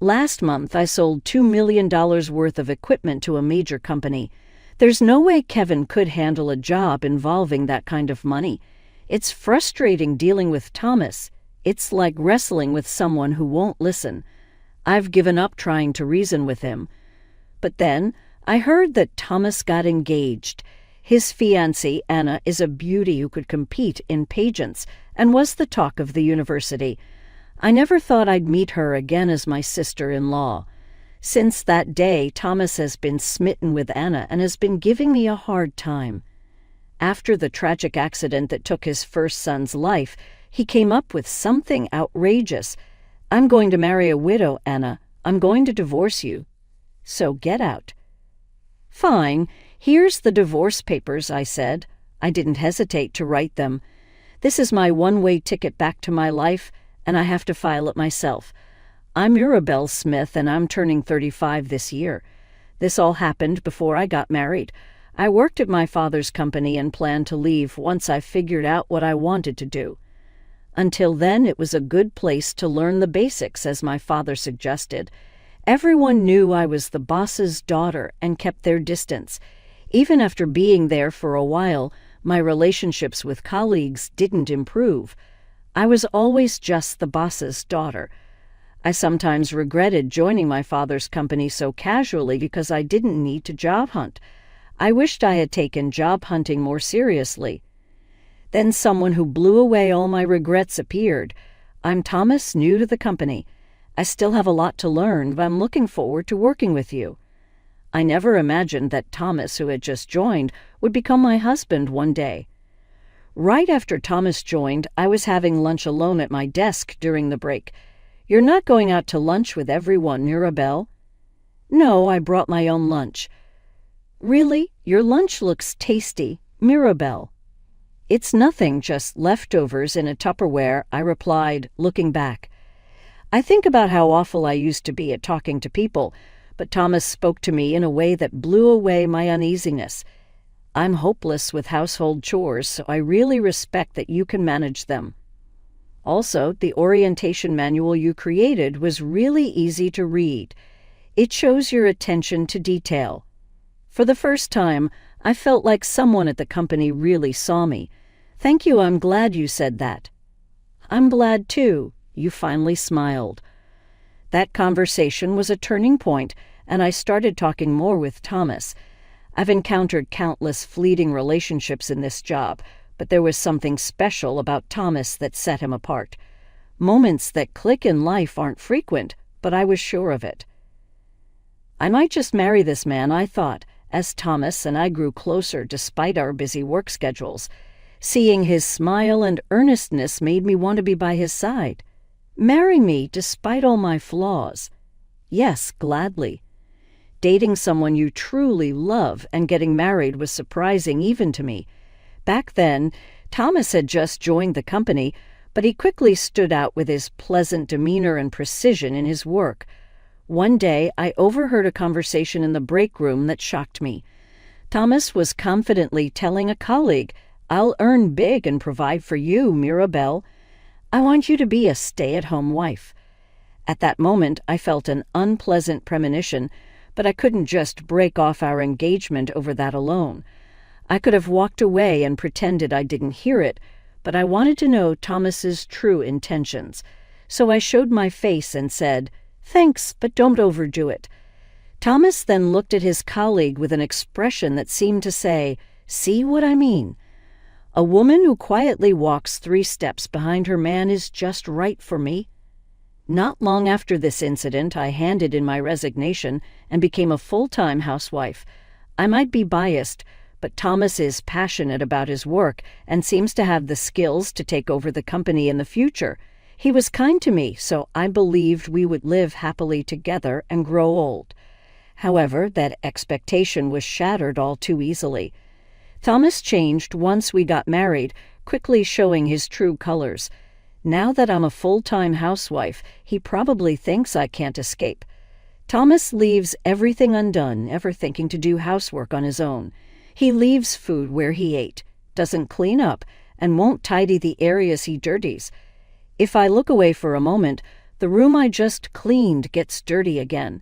Last month, I sold $2 million worth of equipment to a major company. There's no way Kevin could handle a job involving that kind of money. It's frustrating dealing with Thomas. It's like wrestling with someone who won't listen. I've given up trying to reason with him. But then, I heard that Thomas got engaged. His fiancée, Anna, is a beauty who could compete in pageants and was the talk of the university. I never thought I'd meet her again as my sister-in-law. Since that day, Thomas has been smitten with Anna and has been giving me a hard time. After the tragic accident that took his first son's life, he came up with something outrageous. "I'm going to marry a widow, Anna. I'm going to divorce you. So get out." "Fine. Here's the divorce papers," I said. I didn't hesitate to write them. "This is my one-way ticket back to my life, and I have to file it myself. I'm Mirabelle Smith, and I'm turning 35 this year. This all happened before I got married. I worked at my father's company and planned to leave once I figured out what I wanted to do. Until then, it was a good place to learn the basics, as my father suggested. Everyone knew I was the boss's daughter and kept their distance. Even after being there for a while, my relationships with colleagues didn't improve. I was always just the boss's daughter. I sometimes regretted joining my father's company so casually because I didn't need to job hunt. I wished I had taken job hunting more seriously. Then someone who blew away all my regrets appeared. "I'm Thomas, new to the company. I still have a lot to learn, but I'm looking forward to working with you." I never imagined that Thomas, who had just joined, would become my husband one day. Right after Thomas joined, I was having lunch alone at my desk during the break. "You're not going out to lunch with everyone, Mirabelle?" "No, I brought my own lunch." "Really? Your lunch looks tasty, Mirabelle." "It's nothing, just leftovers in a Tupperware," I replied, looking back. I think about how awful I used to be at talking to people, but Thomas spoke to me in a way that blew away my uneasiness. "I'm hopeless with household chores, so I really respect that you can manage them. Also, the orientation manual you created was really easy to read. It shows your attention to detail." For the first time, I felt like someone at the company really saw me. "Thank you, I'm glad you said that." "I'm glad too." You finally smiled. That conversation was a turning point, and I started talking more with Thomas. I've encountered countless fleeting relationships in this job, but there was something special about Thomas that set him apart. Moments that click in life aren't frequent, but I was sure of it. I might just marry this man, I thought, as Thomas and I grew closer despite our busy work schedules. Seeing his smile and earnestness made me want to be by his side. Marry me despite all my flaws. Yes, gladly. Dating someone you truly love and getting married was surprising even to me. Back then, Thomas had just joined the company, but he quickly stood out with his pleasant demeanor and precision in his work. One day, I overheard a conversation in the break room that shocked me. Thomas was confidently telling a colleague, "I'll earn big and provide for you, Mirabelle. I want you to be a stay-at-home wife." At that moment, I felt an unpleasant premonition, but I couldn't just break off our engagement over that alone. I could have walked away and pretended I didn't hear it, but I wanted to know Thomas's true intentions. So I showed my face and said, "Thanks, but don't overdo it." Thomas then looked at his colleague with an expression that seemed to say, "See what I mean? A woman who quietly walks 3 steps behind her man is just right for me." Not long after this incident, I handed in my resignation and became a full-time housewife. I might be biased, but Thomas is passionate about his work and seems to have the skills to take over the company in the future. He was kind to me, so I believed we would live happily together and grow old. However, that expectation was shattered all too easily. Thomas changed once we got married, quickly showing his true colors. Now that I'm a full-time housewife, he probably thinks I can't escape. Thomas leaves everything undone, ever thinking to do housework on his own. He leaves food where he ate, doesn't clean up, and won't tidy the areas he dirties. If I look away for a moment, The room I just cleaned gets dirty again.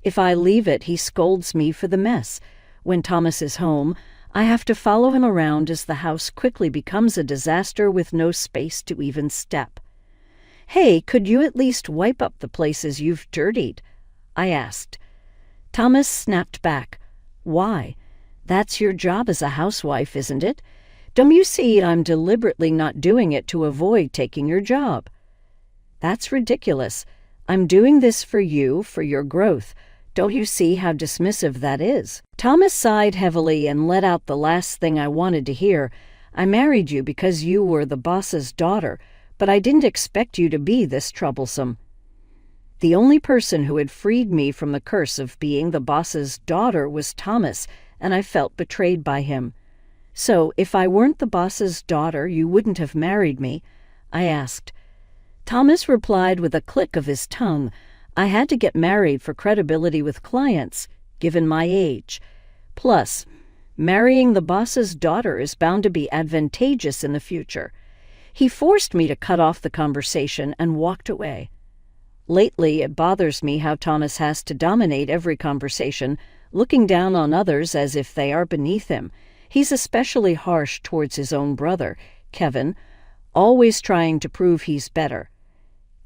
If I leave it, he scolds me for the mess. When Thomas is home, I have to follow him around as the house quickly becomes a disaster with no space to even step. "Hey, could you at least wipe up the places you've dirtied?" I asked. Thomas snapped back. "Why? That's your job as a housewife, isn't it? Don't you see I'm deliberately not doing it to avoid taking your job?" "That's ridiculous. I'm doing this for you, for your growth. Don't you see how dismissive that is?" Thomas sighed heavily and let out the last thing I wanted to hear. "I married you because you were the boss's daughter, but I didn't expect you to be this troublesome." The only person who had freed me from the curse of being the boss's daughter was Thomas, and I felt betrayed by him. "So, if I weren't the boss's daughter, you wouldn't have married me?" I asked. Thomas replied with a click of his tongue. "I had to get married for credibility with clients, given my age. Plus, marrying the boss's daughter is bound to be advantageous in the future." He forced me to cut off the conversation and walked away. Lately, it bothers me how Thomas has to dominate every conversation, looking down on others as if they are beneath him. He's especially harsh towards his own brother, Kevin, always trying to prove he's better.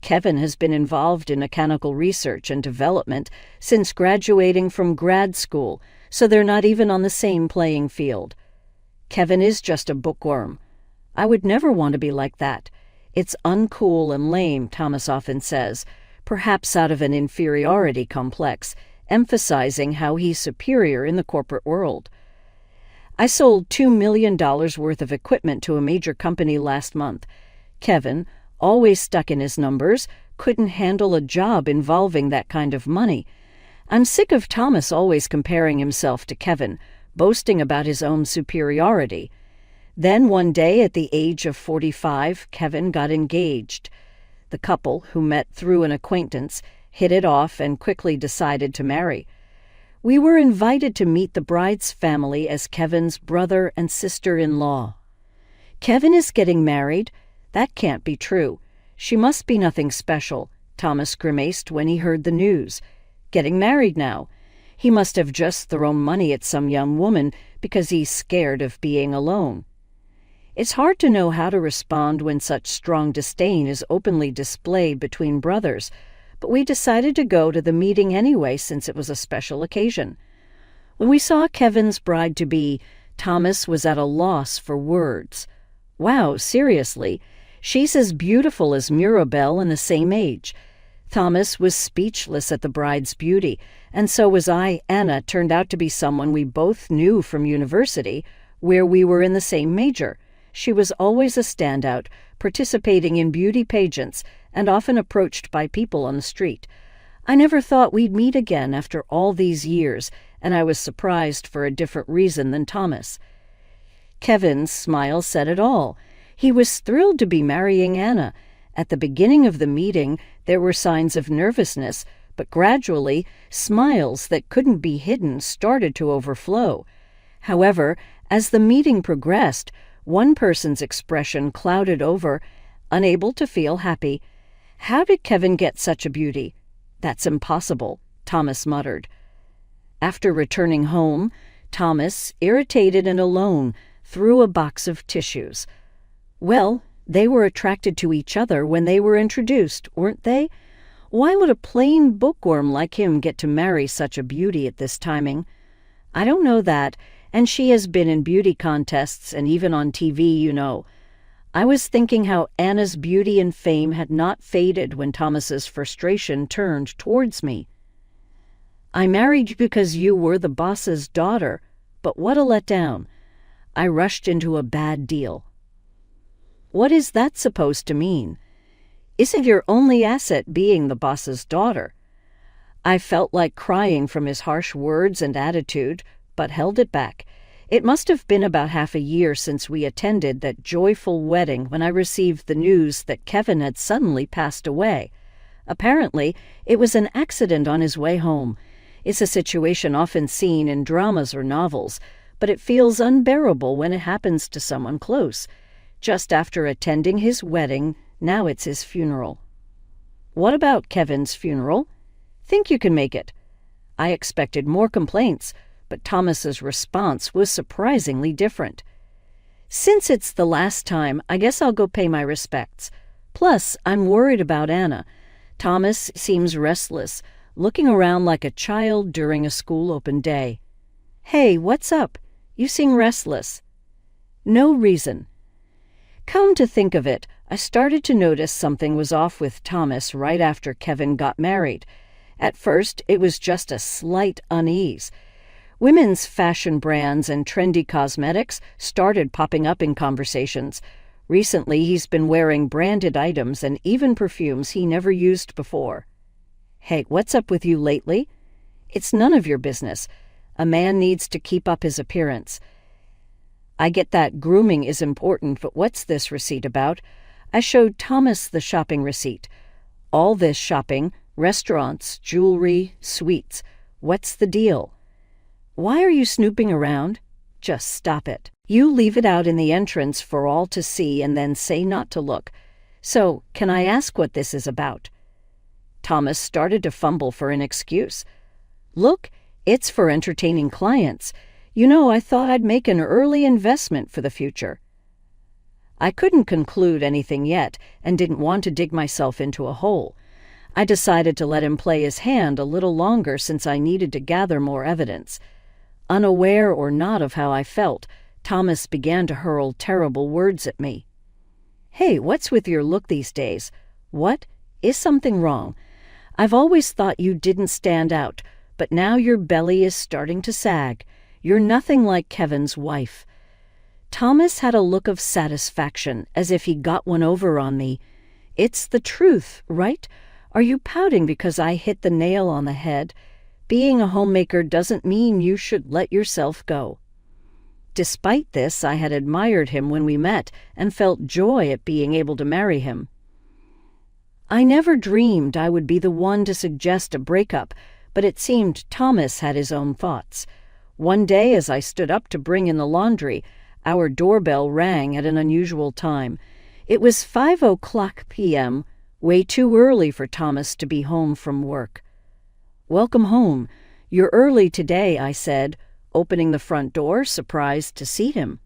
Kevin has been involved in mechanical research and development since graduating from grad school, so they're not even on the same playing field. Kevin is just a bookworm. I would never want to be like that. It's uncool and lame, Thomas often says, perhaps out of an inferiority complex, emphasizing how he's superior in the corporate world. I sold $2 million worth of equipment to a major company last month. Kevin, always stuck in his numbers, couldn't handle a job involving that kind of money. I'm sick of Thomas always comparing himself to Kevin, boasting about his own superiority. Then one day at the age of 45, Kevin got engaged. The couple, who met through an acquaintance, hit it off and quickly decided to marry. We were invited to meet the bride's family as Kevin's brother and sister-in-law. "Kevin is getting married? That can't be true. She must be nothing special," Thomas grimaced when he heard the news. "Getting married now. He must have just thrown money at some young woman because he's scared of being alone." It's hard to know how to respond when such strong disdain is openly displayed between brothers, but we decided to go to the meeting anyway since it was a special occasion. When we saw Kevin's bride-to-be, Thomas was at a loss for words. "Wow, seriously, she's as beautiful as Mirabelle and the same age." Thomas was speechless at the bride's beauty, and so was I. Anna turned out to be someone we both knew from university, where we were in the same major. She was always a standout, participating in beauty pageants and often approached by people on the street. I never thought we'd meet again after all these years, and I was surprised for a different reason than Thomas. Kevin's smile said it all. He was thrilled to be marrying Anna. At the beginning of the meeting, there were signs of nervousness, but gradually, smiles that couldn't be hidden started to overflow. However, as the meeting progressed, one person's expression clouded over, unable to feel happy. "How did Kevin get such a beauty?" "That's impossible," Thomas muttered. After returning home, Thomas, irritated and alone, threw a box of tissues. "Well, they were attracted to each other when they were introduced, weren't they? Why would a plain bookworm like him get to marry such a beauty at this timing?" "I don't know that, and she has been in beauty contests and even on TV, you know." I was thinking how Anna's beauty and fame had not faded when Thomas's frustration turned towards me. "I married you because you were the boss's daughter, but what a letdown. I rushed into a bad deal." "What is that supposed to mean? Isn't your only asset being the boss's daughter?" I felt like crying from his harsh words and attitude, but held it back. It must have been about half a year since we attended that joyful wedding when I received the news that Kevin had suddenly passed away. Apparently, it was an accident on his way home. It's a situation often seen in dramas or novels, but it feels unbearable when it happens to someone close. Just after attending his wedding, now it's his funeral. What about Kevin's funeral? Think you can make it? I expected more complaints, but Thomas's response was surprisingly different. Since it's the last time, I guess I'll go pay my respects. Plus, I'm worried about Anna. Thomas seems restless, looking around like a child during a school open day. Hey, what's up? You seem restless. No reason. Come to think of it, I started to notice something was off with Thomas right after Kevin got married. At first, it was just a slight unease. Women's fashion brands and trendy cosmetics started popping up in conversations. Recently, he's been wearing branded items and even perfumes he never used before. Hey, what's up with you lately? It's none of your business. A man needs to keep up his appearance. I get that grooming is important, but what's this receipt about? I showed Thomas the shopping receipt. All this shopping, restaurants, jewelry, sweets. What's the deal? Why are you snooping around? Just stop it. You leave it out in the entrance for all to see and then say not to look. So, can I ask what this is about? Thomas started to fumble for an excuse. Look, it's for entertaining clients. You know, I thought I'd make an early investment for the future. I couldn't conclude anything yet and didn't want to dig myself into a hole. I decided to let him play his hand a little longer since I needed to gather more evidence. Unaware or not of how I felt, Thomas began to hurl terrible words at me. Hey, what's with your look these days? What? Is something wrong? I've always thought you didn't stand out, but now your belly is starting to sag. You're nothing like Kevin's wife. Thomas had a look of satisfaction, as if he got one over on me. It's the truth, right? Are you pouting because I hit the nail on the head? Being a homemaker doesn't mean you should let yourself go. Despite this, I had admired him when we met and felt joy at being able to marry him. I never dreamed I would be the one to suggest a breakup, but it seemed Thomas had his own thoughts. One day, as I stood up to bring in the laundry, our doorbell rang at an unusual time. It was 5:00 p.m., way too early for Thomas to be home from work. Welcome home. You're early today, I said, opening the front door, surprised to see him.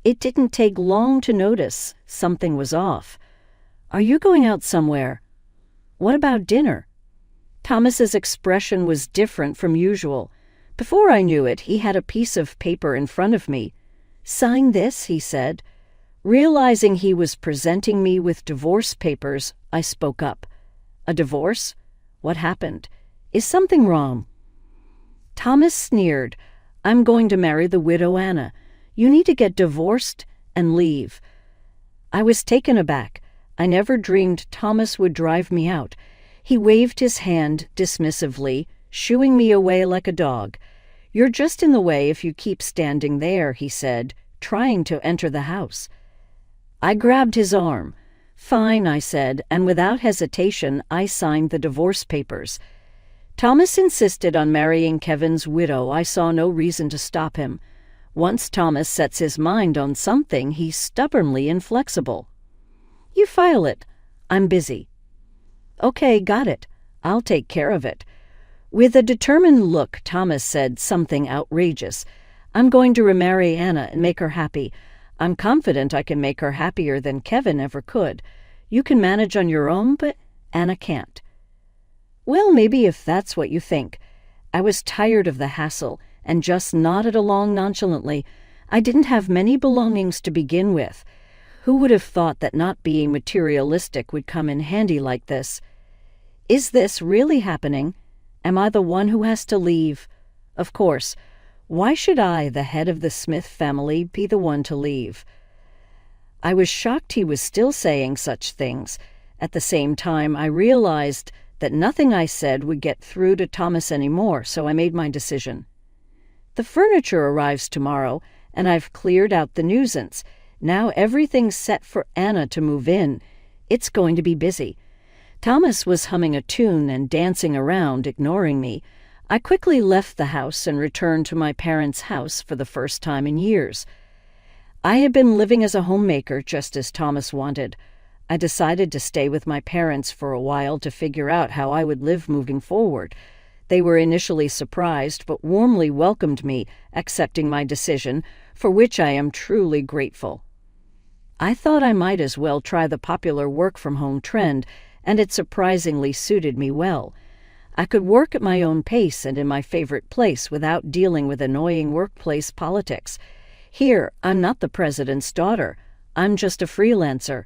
It didn't take long to notice something was off. Are you going out somewhere? What about dinner? Thomas's expression was different from usual. Before I knew it, he had a piece of paper in front of me. Sign this, he said. Realizing he was presenting me with divorce papers, I spoke up. A divorce? What happened? Is something wrong? Thomas sneered. I'm going to marry the widow Anna. You need to get divorced and leave. I was taken aback. I never dreamed Thomas would drive me out. He waved his hand dismissively, shooing me away like a dog. You're just in the way if you keep standing there, he said, trying to enter the house. I grabbed his arm. Fine, I said, and without hesitation, I signed the divorce papers. Thomas insisted on marrying Kevin's widow. I saw no reason to stop him. Once Thomas sets his mind on something, he's stubbornly inflexible. You file it. I'm busy. Okay, got it. I'll take care of it. With a determined look, Thomas said something outrageous. I'm going to remarry Anna and make her happy. I'm confident I can make her happier than Kevin ever could. You can manage on your own, but Anna can't. Well, maybe if that's what you think. I was tired of the hassle and just nodded along nonchalantly. I didn't have many belongings to begin with. Who would have thought that not being materialistic would come in handy like this? Is this really happening? Am I the one who has to leave? Of course. Why should I, the head of the Smith family, be the one to leave? I was shocked he was still saying such things. At the same time, I realized that nothing I said would get through to Thomas anymore, so I made my decision. The furniture arrives tomorrow, and I've cleared out the nuisance. Now everything's set for Anna to move in. It's going to be busy. Thomas was humming a tune and dancing around, ignoring me. I quickly left the house and returned to my parents' house for the first time in years. I had been living as a homemaker just as Thomas wanted. I decided to stay with my parents for a while to figure out how I would live moving forward. They were initially surprised, but warmly welcomed me, accepting my decision, for which I am truly grateful. I thought I might as well try the popular work-from-home trend, and it surprisingly suited me well. I could work at my own pace and in my favorite place without dealing with annoying workplace politics. Here, I'm not the president's daughter. I'm just a freelancer.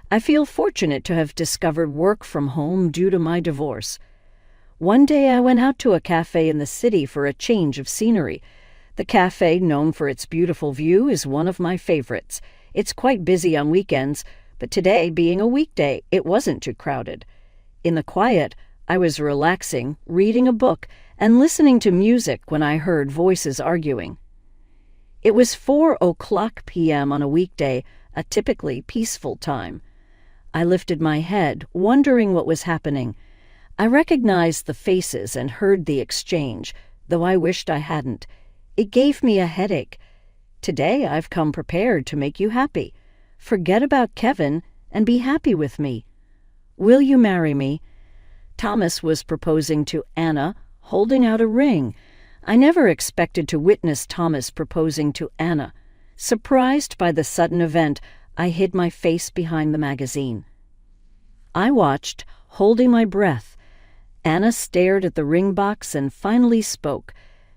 I feel fortunate to have discovered work from home due to my divorce. One day I went out to a cafe in the city for a change of scenery. The cafe, known for its beautiful view, is one of my favorites. It's quite busy on weekends, but today, being a weekday, it wasn't too crowded. In the quiet, I was relaxing, reading a book, and listening to music when I heard voices arguing. It was 4:00 p.m. on a weekday, a typically peaceful time. I lifted my head, wondering what was happening. I recognized the faces and heard the exchange, though I wished I hadn't. It gave me a headache. Today I've come prepared to make you happy. Forget about Kevin and be happy with me. Will you marry me? Thomas was proposing to Anna, holding out a ring. I never expected to witness Thomas proposing to Anna. Surprised by the sudden event, I hid my face behind the magazine. I watched, holding my breath. Anna stared at the ring box and finally spoke.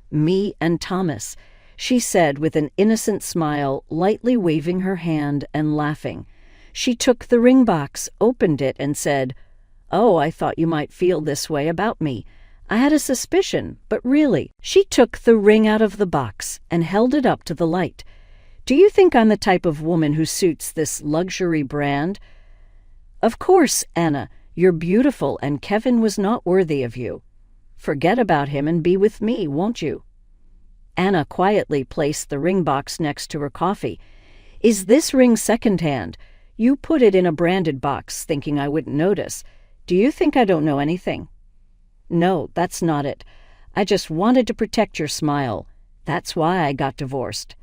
Me and Thomas, she said with an innocent smile, lightly waving her hand and laughing. She took the ring box, opened it, and said, "Oh, I thought you might feel this way about me. I had a suspicion, but really." She took the ring out of the box and held it up to the light. "Do you think I'm the type of woman who suits this luxury brand?" "Of course, Anna. You're beautiful, and Kevin was not worthy of you. Forget about him and be with me, won't you?" Anna quietly placed the ring box next to her coffee. "Is this ring secondhand? You put it in a branded box, thinking I wouldn't notice. Do you think I don't know anything?" "No, that's not it. I just wanted to protect your smile. That's why I got divorced."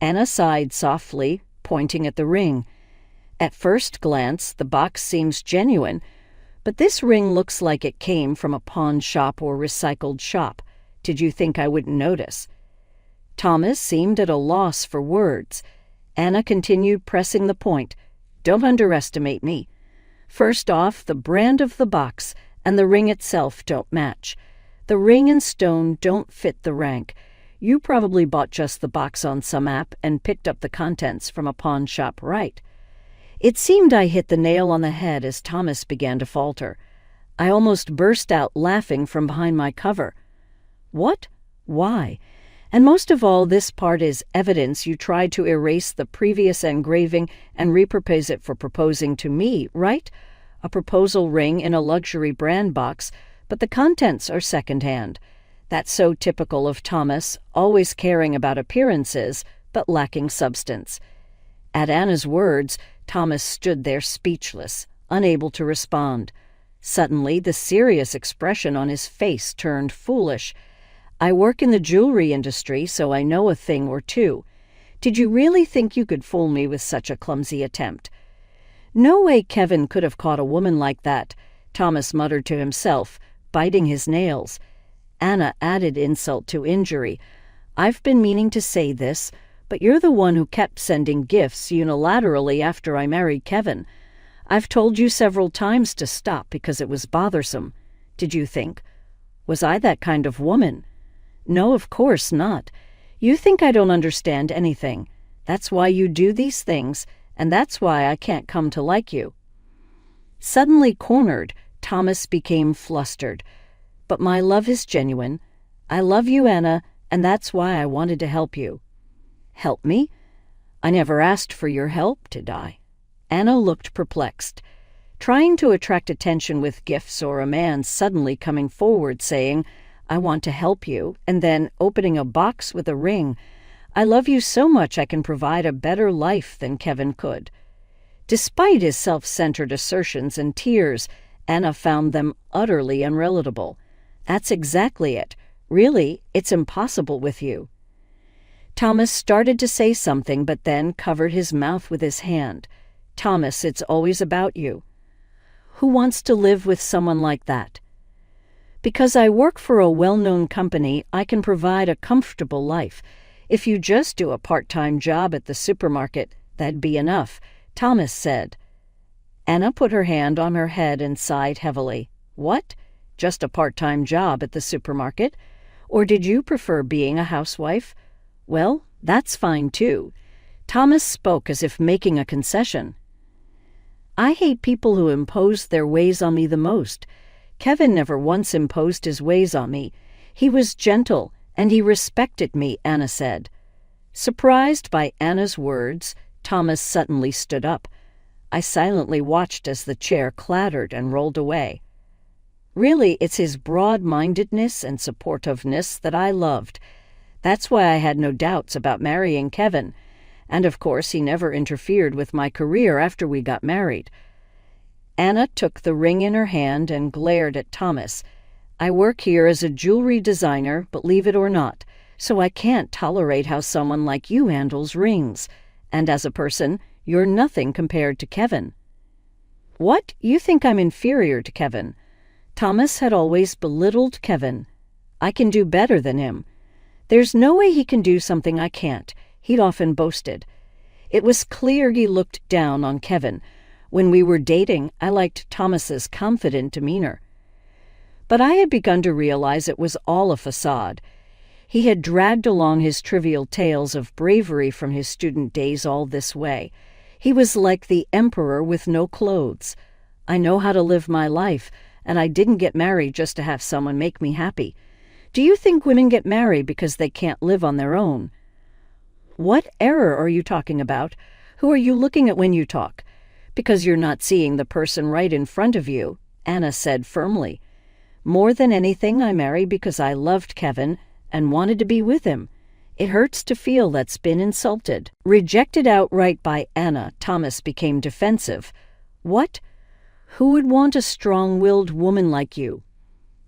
Anna sighed softly, pointing at the ring. "At first glance, the box seems genuine, but this ring looks like it came from a pawn shop or recycled shop. Did you think I wouldn't notice?" Thomas seemed at a loss for words. Anna continued pressing the point. "Don't underestimate me. First off, the brand of the box and the ring itself don't match. The ring and stone don't fit the rank. You probably bought just the box on some app and picked up the contents from a pawn shop, right?" It seemed I hit the nail on the head as Thomas began to falter. I almost burst out laughing from behind my cover. "What? Why? And most of all, this part is evidence you tried to erase the previous engraving and repurpose it for proposing to me, right? A proposal ring in a luxury brand box, but the contents are secondhand. That's so typical of Thomas, always caring about appearances, but lacking substance." At Anna's words, Thomas stood there speechless, unable to respond. Suddenly, the serious expression on his face turned foolish. "I work in the jewelry industry, so I know a thing or two. Did you really think you could fool me with such a clumsy attempt?" "No way Kevin could have caught a woman like that," Thomas muttered to himself, biting his nails. Anna added insult to injury. "I've been meaning to say this, but you're the one who kept sending gifts unilaterally after I married Kevin. I've told you several times to stop because it was bothersome. Did you think? Was I that kind of woman? No, of course not. You think I don't understand anything. That's why you do these things, and that's why I can't come to like you." Suddenly cornered, Thomas became flustered. "But my love is genuine. I love you, Anna, and that's why I wanted to help you." "Help me? I never asked for your help, did I?" Anna looked perplexed. Trying to attract attention with gifts or a man suddenly coming forward saying, "I want to help you," and then opening a box with a ring. "I love you so much I can provide a better life than Kevin could." Despite his self-centered assertions and tears, Anna found them utterly unrelatable. "That's exactly it. Really, it's impossible with you." Thomas started to say something, but then covered his mouth with his hand. Thomas, it's always about you. Who wants to live with someone like that? Because I work for a well-known company, I can provide a comfortable life. If you just do a part-time job at the supermarket, that'd be enough, Thomas said. Anna put her hand on her head and sighed heavily. What? Just a part-time job at the supermarket? Or did you prefer being a housewife? Well, that's fine too. Thomas spoke as if making a concession. I hate people who impose their ways on me the most. Kevin never once imposed his ways on me. He was gentle, and he respected me, Anna said. Surprised by Anna's words, Thomas suddenly stood up. I silently watched as the chair clattered and rolled away. Really, it's his broad-mindedness and supportiveness that I loved. That's why I had no doubts about marrying Kevin. And of course, he never interfered with my career after we got married. Anna took the ring in her hand and glared at Thomas. I work here as a jewelry designer, believe it or not, so I can't tolerate how someone like you handles rings. And as a person, you're nothing compared to Kevin. What? You think I'm inferior to Kevin? Thomas had always belittled Kevin. I can do better than him. There's no way he can do something I can't, he'd often boasted. It was clear he looked down on Kevin. When we were dating, I liked Thomas's confident demeanor. But I had begun to realize it was all a facade. He had dragged along his trivial tales of bravery from his student days all this way. He was like the emperor with no clothes. I know how to live my life, and I didn't get married just to have someone make me happy. Do you think women get married because they can't live on their own? What error are you talking about? Who are you looking at when you talk? Because you're not seeing the person right in front of you, Anna said firmly. More than anything, I married because I loved Kevin and wanted to be with him. It hurts to feel that's been insulted. Rejected outright by Anna, Thomas became defensive. What? Who would want a strong-willed woman like you?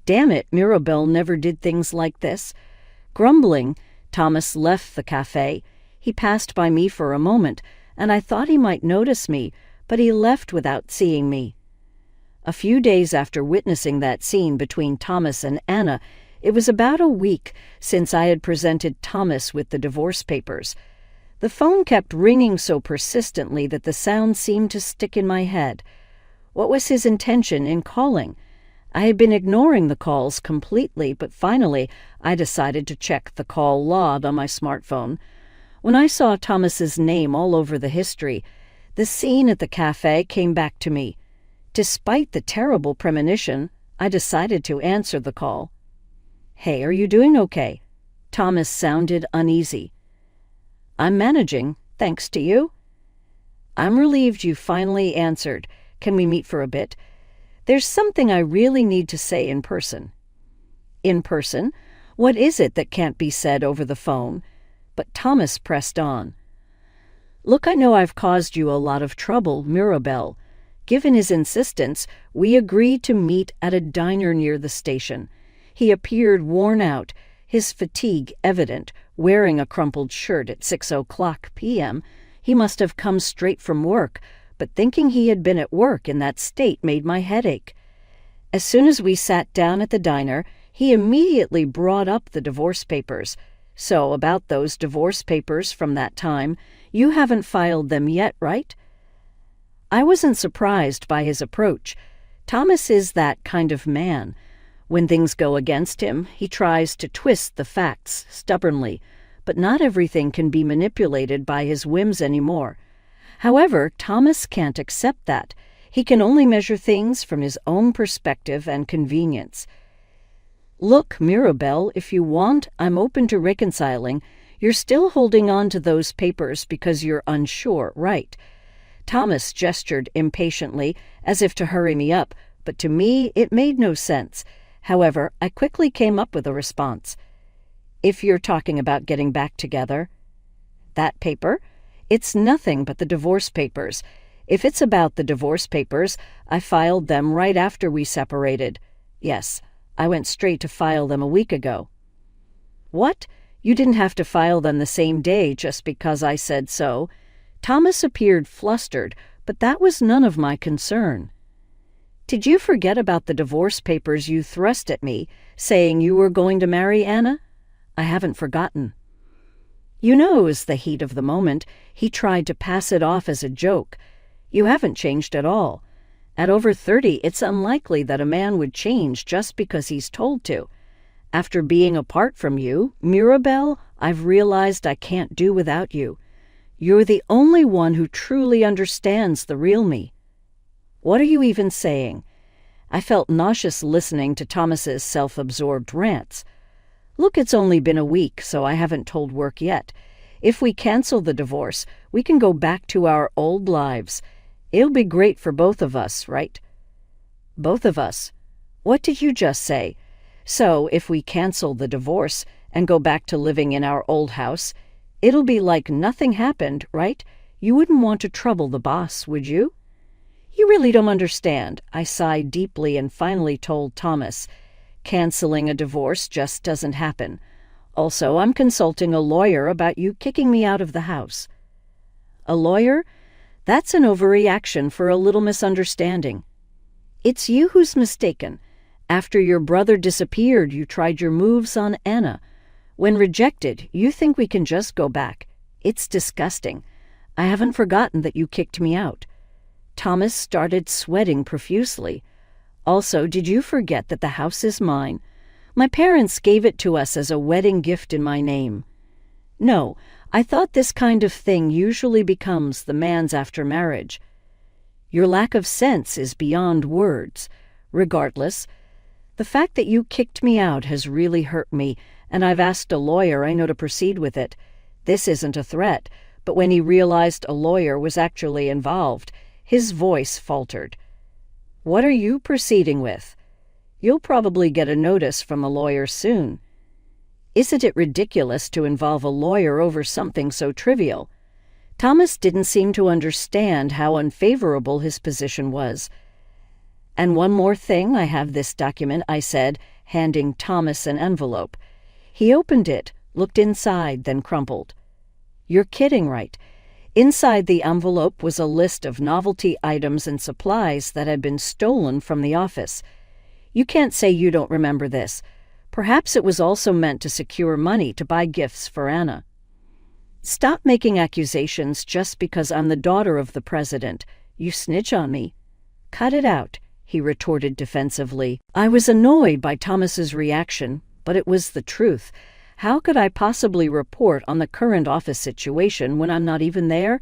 Damn it, Mirabelle never did things like this. Grumbling, Thomas left the cafe. He passed by me for a moment, and I thought he might notice me, but he left without seeing me. A few days after witnessing that scene between Thomas and Anna, it was about a week since I had presented Thomas with the divorce papers. The phone kept ringing so persistently that the sound seemed to stick in my head. What was his intention in calling? I had been ignoring the calls completely, but finally I decided to check the call log on my smartphone. When I saw Thomas's name all over the history, the scene at the cafe came back to me. Despite the terrible premonition, I decided to answer the call. Hey, are you doing okay? Thomas sounded uneasy. I'm managing, thanks to you. I'm relieved you finally answered. Can we meet for a bit? There's something I really need to say in person. In person? What is it that can't be said over the phone? But Thomas pressed on. Look, I know I've caused you a lot of trouble, Mirabelle. Given his insistence, we agreed to meet at a diner near the station. He appeared worn out, his fatigue evident, wearing a crumpled shirt at 6:00 p.m. He must have come straight from work, but thinking he had been at work in that state made my head ache. As soon as we sat down at the diner, he immediately brought up the divorce papers. So, about those divorce papers from that time, you haven't filed them yet, right? I wasn't surprised by his approach. Thomas is that kind of man. When things go against him, he tries to twist the facts stubbornly, but not everything can be manipulated by his whims anymore. However, Thomas can't accept that. He can only measure things from his own perspective and convenience. Look, Mirabelle, if you want, I'm open to reconciling. You're still holding on to those papers because you're unsure, right? Thomas gestured impatiently, as if to hurry me up, but to me it made no sense. However, I quickly came up with a response. If you're talking about getting back together. That paper? It's nothing but the divorce papers. If it's about the divorce papers, I filed them right after we separated. Yes, I went straight to file them a week ago. What? You didn't have to file them the same day just because I said so. Thomas appeared flustered, but that was none of my concern. Did you forget about the divorce papers you thrust at me, saying you were going to marry Anna? I haven't forgotten. You know, it was the heat of the moment. He tried to pass it off as a joke. You haven't changed at all. At over 30, it's unlikely that a man would change just because he's told to. After being apart from you, Mirabelle, I've realized I can't do without you. You're the only one who truly understands the real me. What are you even saying? I felt nauseous listening to Thomas's self-absorbed rants. Look, it's only been a week, so I haven't told work yet. If we cancel the divorce, we can go back to our old lives. It'll be great for both of us, right? Both of us? What did you just say? So, if we cancel the divorce and go back to living in our old house, it'll be like nothing happened, right? You wouldn't want to trouble the boss, would you? You really don't understand. I sighed deeply and finally told Thomas, canceling a divorce just doesn't happen. Also, I'm consulting a lawyer about you kicking me out of the house. A lawyer? That's an overreaction for a little misunderstanding. It's you who's mistaken. After your brother disappeared, you tried your moves on Anna. When rejected, you think we can just go back. It's disgusting. I haven't forgotten that you kicked me out. Thomas started sweating profusely. Also, did you forget that the house is mine? My parents gave it to us as a wedding gift in my name. No, I thought this kind of thing usually becomes the man's after marriage. Your lack of sense is beyond words. Regardless, the fact that you kicked me out has really hurt me, and I've asked a lawyer I know to proceed with it. This isn't a threat, but when he realized a lawyer was actually involved, his voice faltered. What are you proceeding with? You'll probably get a notice from a lawyer soon. Isn't it ridiculous to involve a lawyer over something so trivial? Thomas didn't seem to understand how unfavorable his position was. And one more thing, I have this document, I said, handing Thomas an envelope. He opened it, looked inside, then crumpled. You're kidding, right? Inside the envelope was a list of novelty items and supplies that had been stolen from the office. You can't say you don't remember this. Perhaps it was also meant to secure money to buy gifts for Anna. Stop making accusations just because I'm the daughter of the president. You snitch on me. Cut it out, he retorted defensively. I was annoyed by Thomas's reaction, but it was the truth. How could I possibly report on the current office situation when I'm not even there?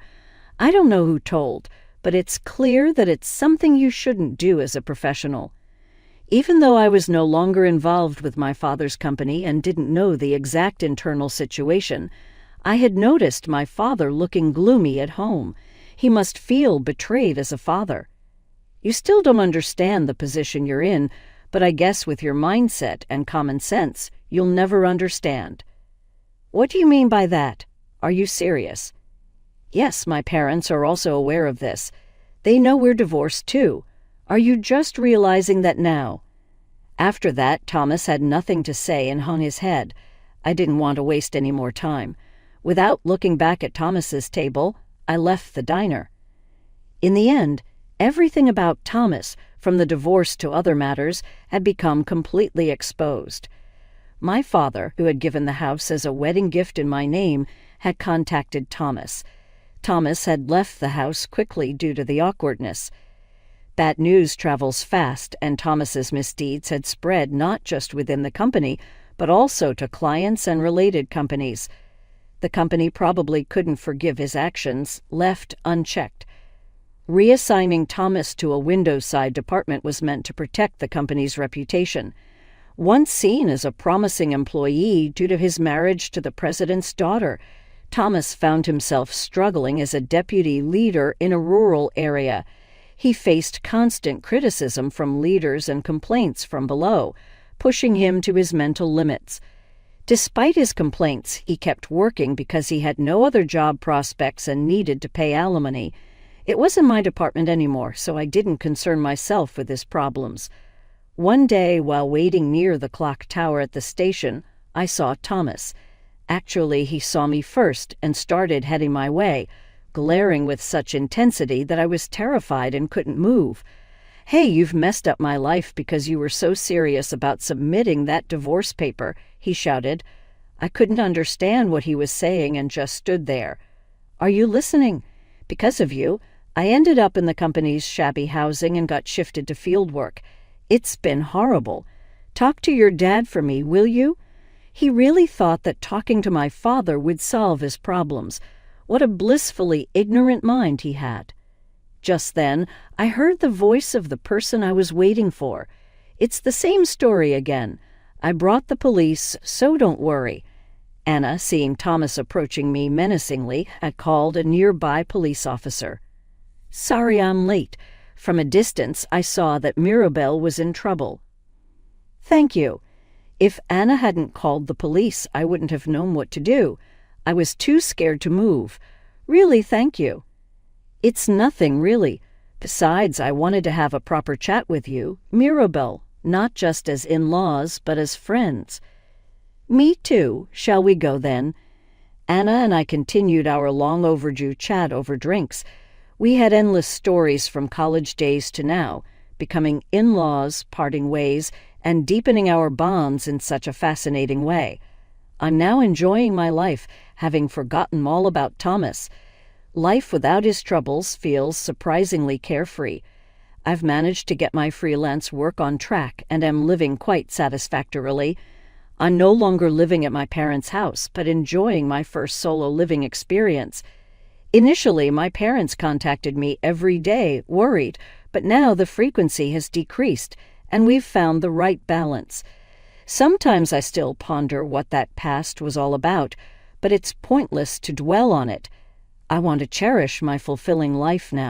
I don't know who told, but it's clear that it's something you shouldn't do as a professional. Even though I was no longer involved with my father's company and didn't know the exact internal situation, I had noticed my father looking gloomy at home. He must feel betrayed as a father. You still don't understand the position you're in, but I guess with your mindset and common sense, you'll never understand. What do you mean by that? Are you serious? Yes, my parents are also aware of this. They know we're divorced too. Are you just realizing that now? After that, Thomas had nothing to say and hung his head. I didn't want to waste any more time. Without looking back at Thomas's table, I left the diner. In the end, everything about Thomas, from the divorce to other matters, had become completely exposed. My father, who had given the house as a wedding gift in my name, had contacted Thomas. Thomas had left the house quickly due to the awkwardness. Bad news travels fast, and Thomas's misdeeds had spread not just within the company, but also to clients and related companies. The company probably couldn't forgive his actions, left unchecked. Reassigning Thomas to a window-side department was meant to protect the company's reputation. Once seen as a promising employee due to his marriage to the president's daughter, Thomas found himself struggling as a deputy leader in a rural area. He faced constant criticism from leaders and complaints from below, pushing him to his mental limits. Despite his complaints, he kept working because he had no other job prospects and needed to pay alimony. It wasn't my department anymore, so I didn't concern myself with his problems. One day, while waiting near the clock tower at the station, I saw Thomas. Actually, he saw me first and started heading my way. glaring with such intensity that I was terrified and couldn't move. "Hey, you've messed up my life because you were so serious about submitting that divorce paper," he shouted. I couldn't understand what he was saying and just stood there. "Are you listening? Because of you, I ended up in the company's shabby housing and got shifted to field work. It's been horrible. Talk to your dad for me, will you?" He really thought that talking to my father would solve his problems. What a blissfully ignorant mind he had. Just then, I heard the voice of the person I was waiting for. "It's the same story again. I brought the police, so don't worry." Anna, seeing Thomas approaching me menacingly, had called a nearby police officer. "Sorry I'm late." From a distance, I saw that Mirabel was in trouble. "Thank you." If Anna hadn't called the police, I wouldn't have known what to do. I was too scared to move. "Really, thank you." "It's nothing, really. Besides, I wanted to have a proper chat with you, Mirabel, not just as in-laws, but as friends." "Me too. Shall we go then?" Anna and I continued our long-overdue chat over drinks. We had endless stories from college days to now, becoming in-laws, parting ways, and deepening our bonds in such a fascinating way. I'm now enjoying my life, having forgotten all about Thomas. Life without his troubles feels surprisingly carefree. I've managed to get my freelance work on track and am living quite satisfactorily. I'm no longer living at my parents' house, but enjoying my first solo living experience. Initially, my parents contacted me every day, worried, but now the frequency has decreased, and we've found the right balance. Sometimes I still ponder what that past was all about, but it's pointless to dwell on it. I want to cherish my fulfilling life now.